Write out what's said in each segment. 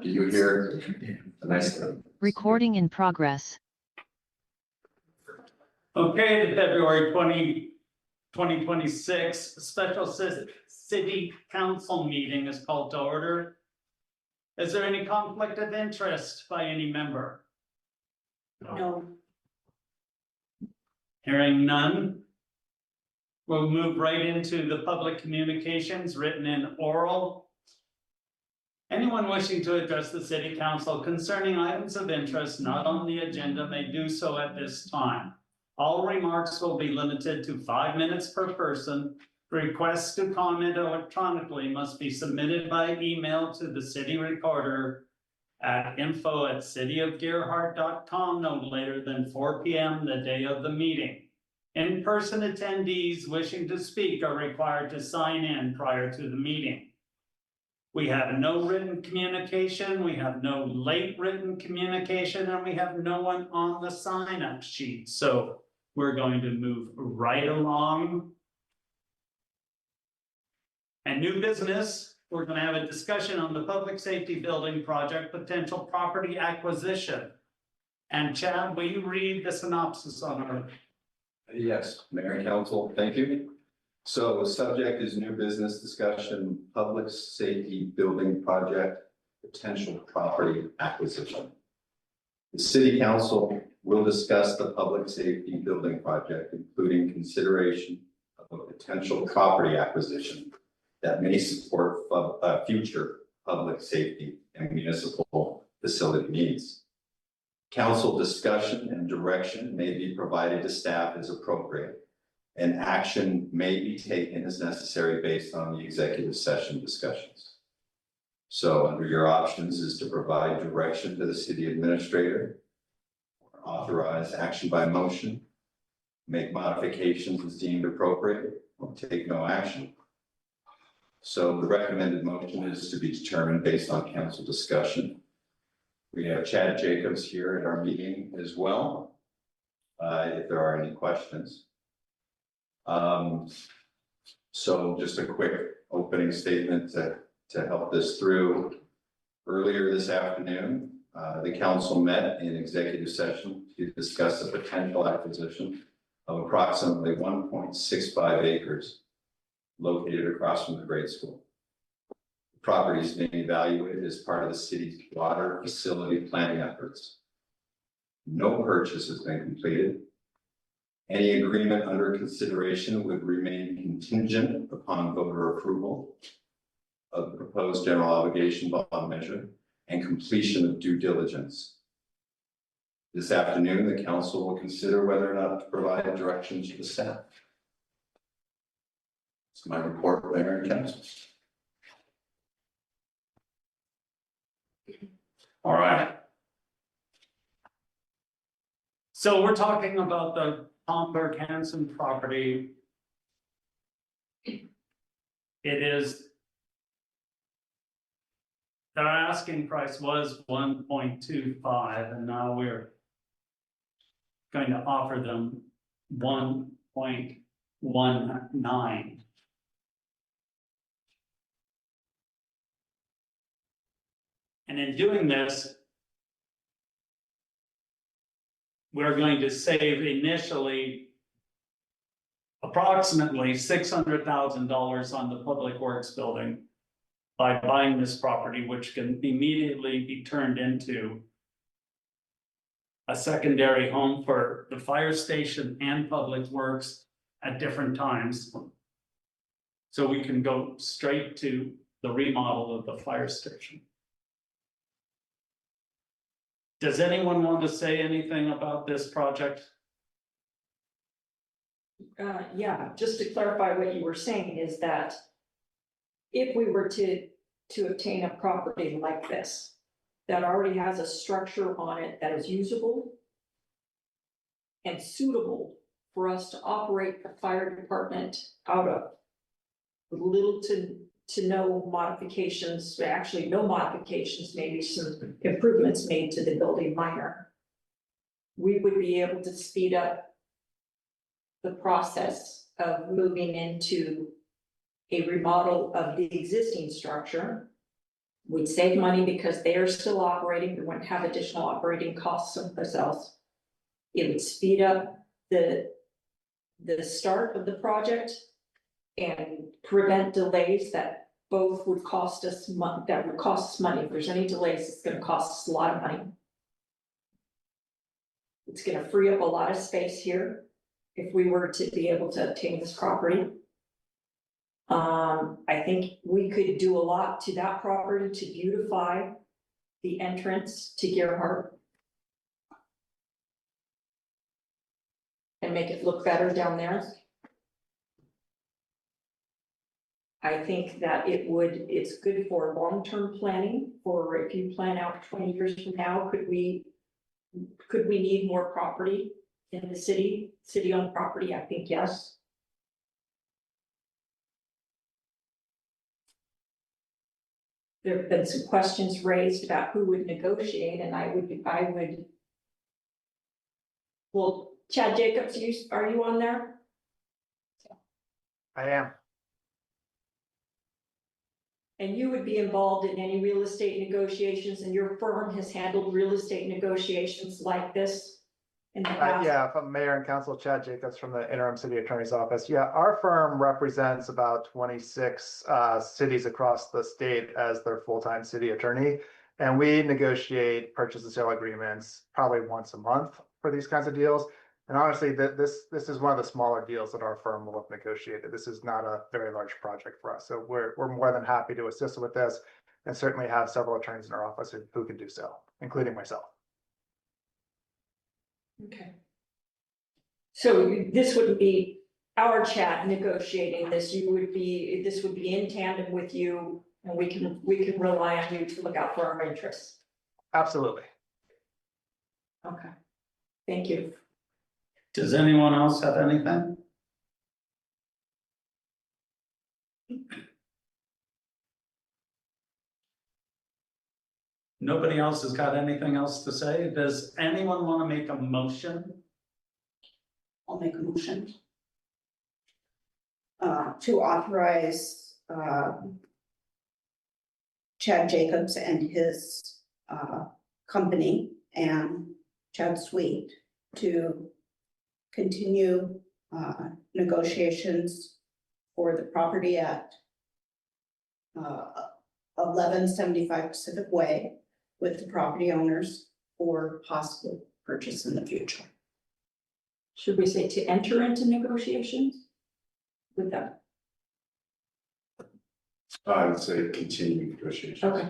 Do you hear a nice? Recording in progress. Okay, the February 2026 special city council meeting is called to order. Is there any conflict of interest by any member? No. Hearing none. We'll move right into the public communications, written and oral. Anyone wishing to address the city council concerning items of interest not on the agenda may do so at this time. All remarks will be limited to 5 minutes per person. Requests to comment electronically must be submitted by email to the city recorder at info@cityofgearhart.com no later than 4 p.m. the day of the meeting. In-person attendees wishing to speak are required to sign in prior to the meeting. We have no written communication, we have no late written communication, and we have no one on the sign-up sheet. So we're going to move right along. And new business, we're going to have a discussion on the public safety building project, potential property acquisition. And Chad, will you read the synopsis on our? Yes, Mayor and Council, thank you. So the subject is new business discussion, public safety building project, potential property acquisition. The City Council will discuss the public safety building project, including consideration of a potential property acquisition that may support future public safety and municipal facility needs. Council discussion and direction may be provided to staff as appropriate, and action may be taken as necessary based on the executive session discussions. So under your options is to provide direction to the city administrator, authorize action by motion, make modifications as deemed appropriate, or take no action. So the recommended motion is to be determined based on council discussion. We have Chad Jacobs here at our meeting as well, if there are any questions. So just a quick opening statement to help this through. Earlier this afternoon, the council met in executive session to discuss the potential acquisition of approximately 1.65 acres located across from the grade school. The property is being evaluated as part of the city's water facility planning efforts. No purchase has been completed. Any agreement under consideration would remain contingent upon voter approval of the proposed general obligation bond measure and completion of due diligence. This afternoon, the council will consider whether or not to provide direction to the staff. It's my report, Mayor and Council. All right. So we're talking about the Tomberg Hanson property. It is, their asking price was 1.25, and now we're going to offer them 1.19. And in doing this, we're going to save initially approximately $600,000 on the public works building by buying this property, which can immediately be turned into a secondary home for the fire station and public works at different times. So we can go straight to the remodel of the fire station. Does anyone want to say anything about this project? Yeah, just to clarify what you were saying is that if we were to obtain a property like this that already has a structure on it that is usable and suitable for us to operate the fire department out of, with little to no modifications, actually no modifications, maybe some improvements made to the building minor, we would be able to speed up the process of moving into a remodel of the existing structure We'd save money because they are still operating, we wouldn't have additional operating costs someplace else. It would speed up the start of the project and prevent delays that both would cost us that would cost us money. If there's any delays, it's gonna cost us a lot of money. It's gonna free up a lot of space here if we were to be able to obtain this property. I think we could do a lot to that property to beautify the entrance to Gearhart. And make it look better down there. I think that it's good for long-term planning, for if you plan out 20 years from now, could we need more property in the city-owned property? I think yes. There have been some questions raised about who would negotiate, and I would, well, Chad Jacobs, are you on there? I am. And you would be involved in any real estate negotiations, and your firm has handled real estate negotiations like this in the past? Yeah, from Mayor and Council Chad Jacobs from the Interim City Attorney's Office. Yeah, our firm represents about 26 cities across the state as their full-time city attorney. And we negotiate purchase and sale agreements probably once a month for these kinds of deals. And honestly, this is one of the smaller deals that our firm will have negotiated. This is not a very large project for us. So we're more than happy to assist with this, and certainly have several attorneys in our office who can do so, including myself. Okay. So this wouldn't be our Chad negotiating this, this would be in tandem with you, and we can rely on you to look out for our interests. Absolutely. Okay, thank you. Does anyone else have anything? Nobody else has got anything else to say? Does anyone want to make a motion? I'll make a motion. To authorize, Chad Jacobs and his, company and Chad Sweet to continue, negotiations for the property at 1175 Pacific Way with the property owners for possible purchase in the future. Should we say to enter into negotiations with them? I would say continue negotiations. Okay.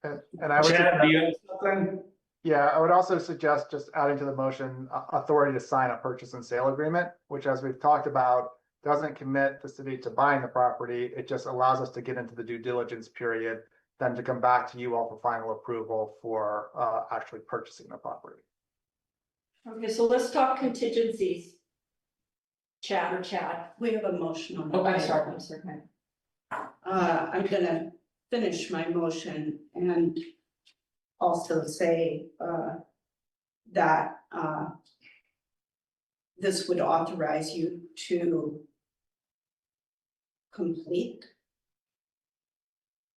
And I would. Chad, do you have something? Yeah, I would also suggest just adding to the motion, authority to sign a purchase and sale agreement, which, as we've talked about, doesn't commit the city to buying the property. It just allows us to get into the due diligence period, then to come back to you all for final approval for actually purchasing the property. Okay, so let's talk contingencies. Chad. We have a motion on the Oh, I'm table. sorry. I'm gonna finish my motion and also say, that, this would authorize you to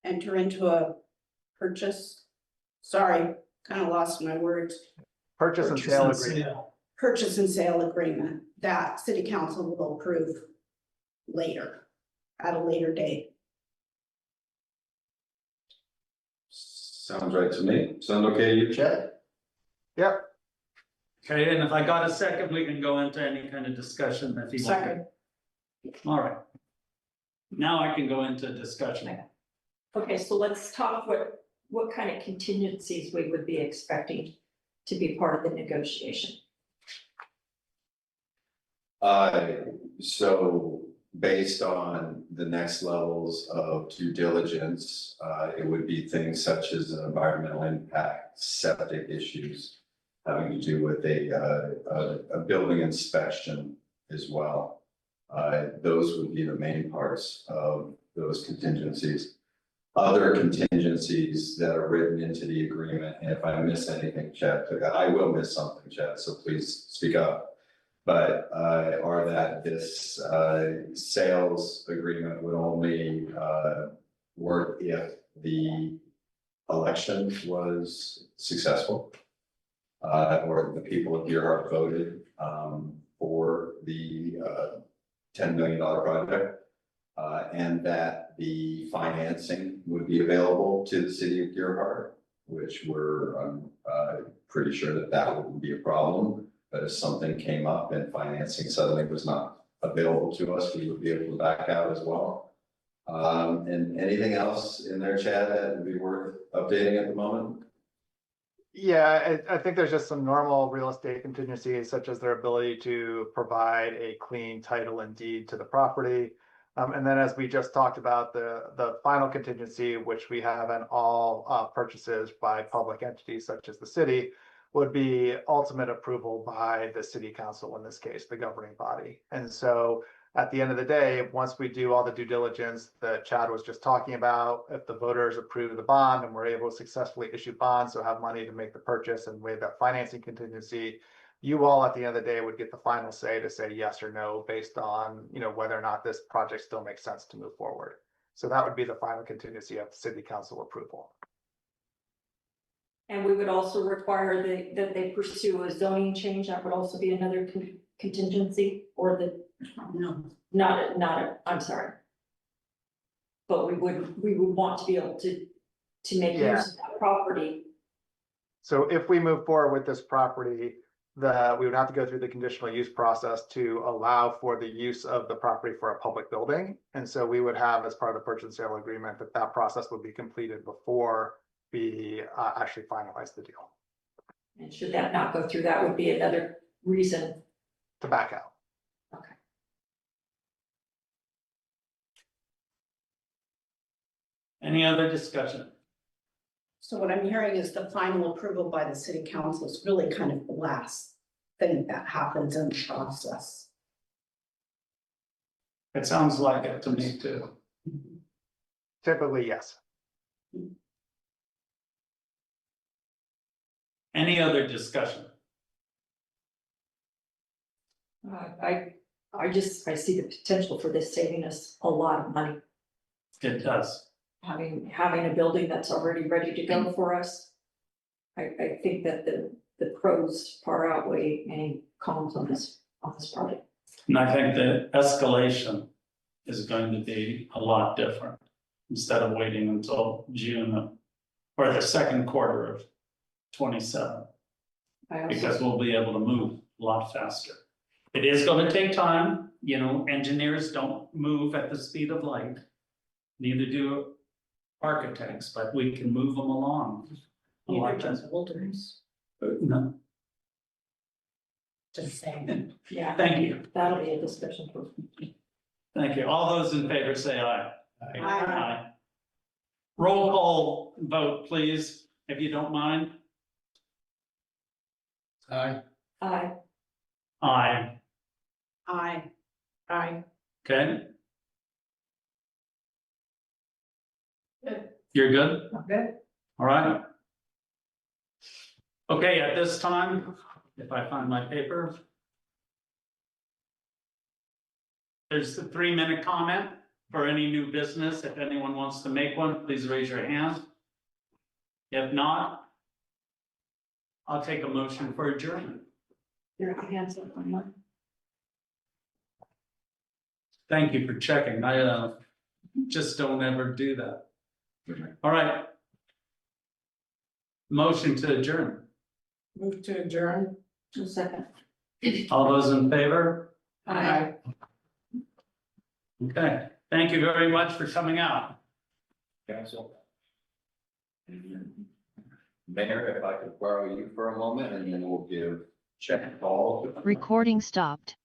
enter into a purchase. Sorry, kind of lost my words. Purchase and sale agreement. Purchase and sale agreement that city council will approve later, at a later date. Sounds right to me. Sound okay to you, Chad? Yep. Okay, and if I got a second, we can go into any kind of discussion if you want. Second. All right. Now I can go into discussion. Okay, so let's talk what kind of contingencies we would be expecting to be part of the negotiation. So based on the next levels of due diligence, it would be things such as environmental impact, septic issues, having to do with a building inspection as well. Those would be the main parts of those contingencies. Other contingencies that are written into the agreement, and if I miss anything, Chad, I will miss something, Chad, so please speak up. But are that this sales agreement would only work if the election was successful. Or the people of Gearhart voted, for the, $10 million project. And that the financing would be available to the city of Gearhart, which we're, pretty sure that that wouldn't be a problem. But if something came up and financing suddenly was not available to us, we would be able to back out as well. And anything else in there, Chad, that would be worth updating at the moment? Yeah, I think there's just some normal real estate contingencies, such as their ability to provide a clean title and deed to the property. And then as we just talked about, the final contingency, which we have on all purchases by public entities such as the city, would be ultimate approval by the city council, in this case, the governing body. And so at the end of the day, once we do all the due diligence that Chad was just talking about, if the voters approve the bond and we're able to successfully issue bonds, so have money to make the purchase and waive that financing contingency, you all at the end of the day would get the final say to say yes or no based on, whether or not this project still makes sense to move forward. So that would be the final contingency of city council approval. And we would also require that they pursue a zoning change. That would also be another contingency, or I'm sorry. But we would want to be able to make use of that property. So if we move forward with this property, we would have to go through the conditional use process to allow for the use of the property for a public building. And so we would have, as part of the purchase and sale agreement, that process would be completed before we actually finalize the deal. And should that not go through, that would be another reason to back out. Okay. Any other discussion? So what I'm hearing is the final approval by the city council is really kind of the last thing that happens in the process. It sounds like it to me too. Typically, yes. Any other discussion? I see the potential for this saving us a lot of money. It does. Having a building that's already ready to go for us. I think that the pros far outweigh any cons on this project. And I think the escalation is going to be a lot different, instead of waiting until June or the second quarter of 27. Because we'll be able to move a lot faster. It is going to take time, engineers don't move at the speed of light. Neither do architects, but we can move them along. Neither does builders, No, just saying. Yeah, thank you, that'll be a discussion for. thank you. All those in favor say aye. Aye. Roll call vote, please, if you don't mind. Aye. Aye. Aye, Aye. okay, Good. you're good? Okay. All right. Okay, at this time, if I find my paper. There's the 3-minute comment for any new business. If anyone wants to make one, please raise your hand. If not, I'll take a motion for adjournment. Your hands up on one. Thank you for checking. I just don't ever do that. All right. Motion to adjourn. Move to adjourn. Just a second. All those in favor? Aye. Okay, thank you very much for coming out. Council. Mayor, if I could borrow you for a moment, and then we'll give Chad a call. Recording stopped.